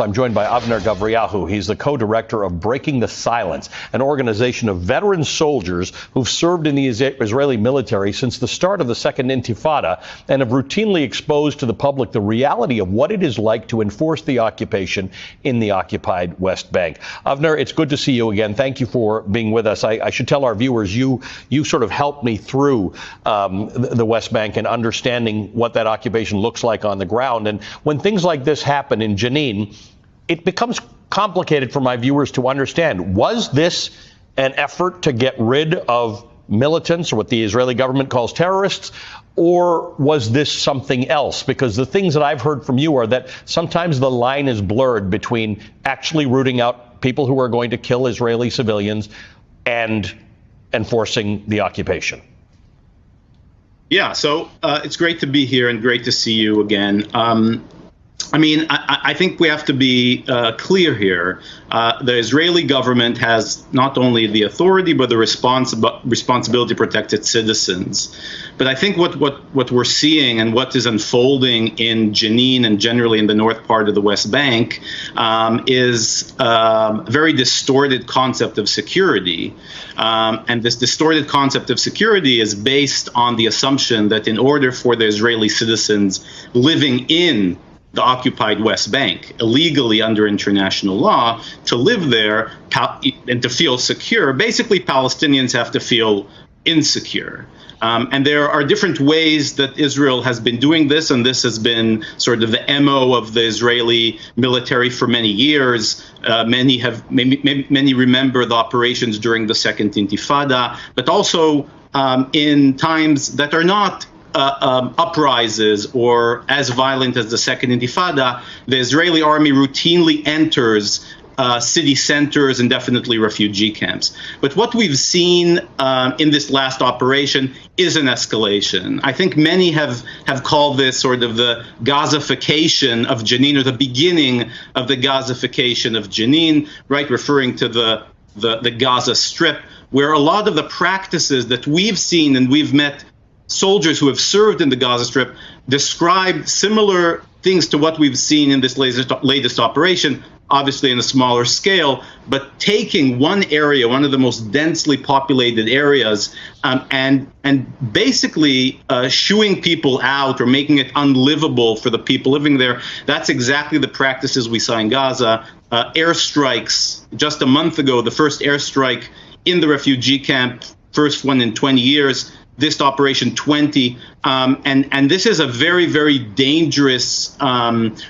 I'm joined by Avner Gavriyahu. He's the co-director of Breaking the Silence, an organization of veteran soldiers who've served in the Israeli military since the start of the Second Intifada and have routinely exposed to the public the reality of what it is like to enforce the occupation in the occupied West Bank. Avner, it's good to see you again. Thank you for being with us. I should tell our viewers, you sort of helped me through the West Bank and understanding what that occupation looks like on the ground. And when things like this happen in Jenin, it becomes complicated for my viewers to understand. Was this an effort to get rid of militants, or what the Israeli government calls terrorists, or was this something else? Because the things that I've heard from you are that sometimes the line is blurred between actually rooting out people who are going to kill Israeli civilians and enforcing the occupation. Yeah, so it's great to be here and great to see you again. I think we have to be clear here. The Israeli government has not only the authority, but the responsibility to protect its citizens. But I think what we're seeing and what is unfolding in Jenin and generally in the north part of the West Bank is a very distorted concept of security. And this distorted concept of security is based on the assumption that in order for the Israeli citizens living in the occupied West Bank illegally under international law to live there and to feel secure, basically Palestinians have to feel insecure. And there are different ways that Israel has been doing this, and this has been sort of the MO of the Israeli military for many years. Many remember the operations during the Second Intifada, but also in times that are not uprises or as violent as the Second Intifada, the Israeli army routinely enters city centers and definitely refugee camps. But what we've seen in this last operation is an escalation. I think many have called this sort of the Gazification of Jenin, or the beginning of the Gazification of Jenin, right, referring to the Gaza Strip, where a lot of the practices that we've seen and we've met soldiers who have served in the Gaza Strip describe similar things to what we've seen in this latest operation, obviously in a smaller scale, but taking one area, one of the most densely populated areas, and basically shooing people out or making it unlivable for the people living there. That's exactly the practices we saw in Gaza. Airstrikes, just a month ago, the first airstrike in the refugee camp, first one in 20 years, this operation 20, and this is a very, very dangerous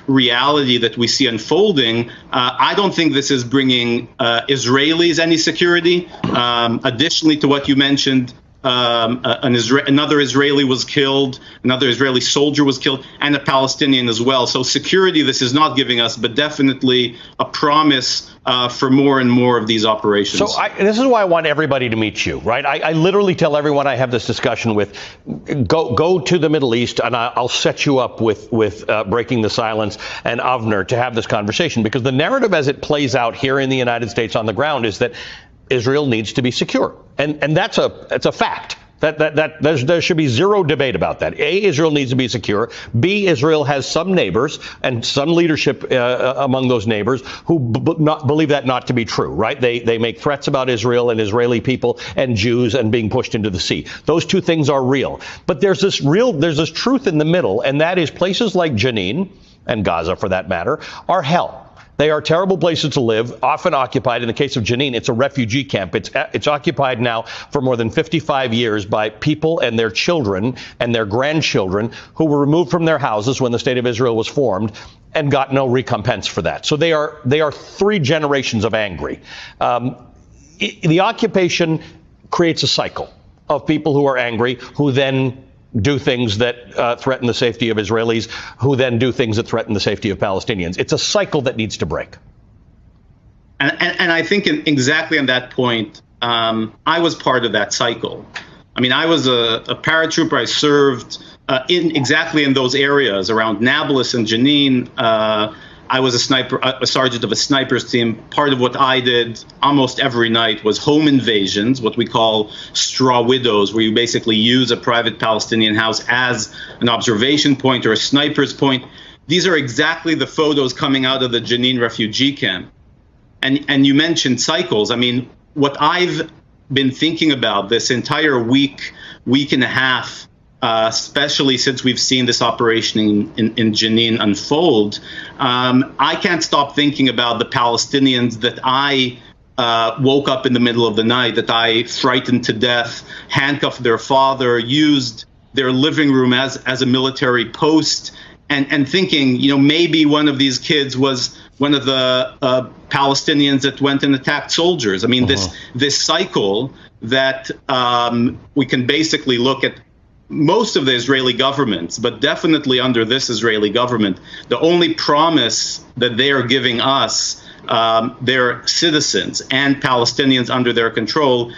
reality that we see unfolding. I don't think this is bringing Israelis any security. Additionally to what you mentioned, another Israeli was killed, another Israeli soldier was killed, and a Palestinian as well. So security this is not giving us, but definitely a promise for more and more of these operations. So this is why I want everybody to meet you, right? I literally tell everyone I have this discussion with, go to the Middle East, and I'll set you up with Breaking the Silence and Avner to have this conversation, because the narrative as it plays out here in the United States on the ground is that Israel needs to be secure, and that's a fact. There should be zero debate about that. A, Israel needs to be secure. B, Israel has some neighbors and some leadership among those neighbors who believe that not to be true, right? They make threats about Israel and Israeli people and Jews and being pushed into the sea. Those two things are real. But there's this truth in the middle, and that is places like Jenin, and Gaza for that matter, are hell. They are terrible places to live, often occupied. In the case of Jenin, it's a refugee camp. It's occupied now for more than 55 years by people and their children and their grandchildren who were removed from their houses when the State of Israel was formed and got no recompense for that. So they are three generations of angry. The occupation creates a cycle of people who are angry, who then do things that threaten the safety of Israelis, who then do things that threaten the safety of Palestinians. It's a cycle that needs to break. And I think exactly on that point, I was part of that cycle. I mean, I was a paratrooper. I served exactly in those areas around Nablus and Jenin. I was a sergeant of a snipers team. Part of what I did almost every night was home invasions, what we call straw widows, where you basically use a private Palestinian house as an observation point or a sniper's point. these are exactly the photos coming out of the Jenin refugee camp. And you mentioned cycles. I mean, what I've been thinking about this entire week and a half, especially since we've seen this operation in Jenin unfold, I can't stop thinking about the Palestinians that I woke up in the middle of the night, that I frightened to death, handcuffed their father, used their living room as a military post, and thinking, maybe one of these kids was one of the Palestinians that went and attacked soldiers. I mean, this cycle that we can basically look at most of the Israeli governments, but definitely under this Israeli government, the only promise that they are giving us, their citizens and Palestinians under their control,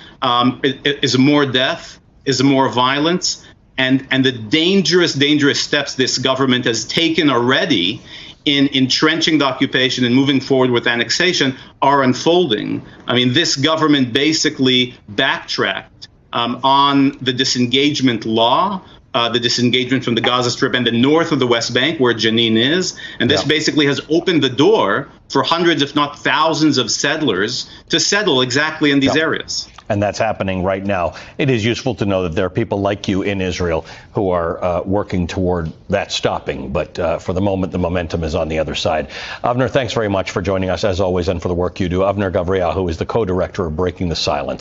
is more death, is more violence, and the dangerous steps this government has taken already in entrenching the occupation and moving forward with annexation are unfolding. I mean, this government basically backtracked on the disengagement law, the disengagement from the Gaza Strip and the north of the West Bank, where Jenin is. And this basically has opened the door for hundreds, if not thousands, of settlers to settle exactly in these areas. And that's happening right now. It is useful to know that there are people like you in Israel who are working toward that stopping. But for the moment, the momentum is on the other side. Avner, thanks very much for joining us, as always, and for the work you do. Avner Gavriel, who is the co-director of Breaking the Silence.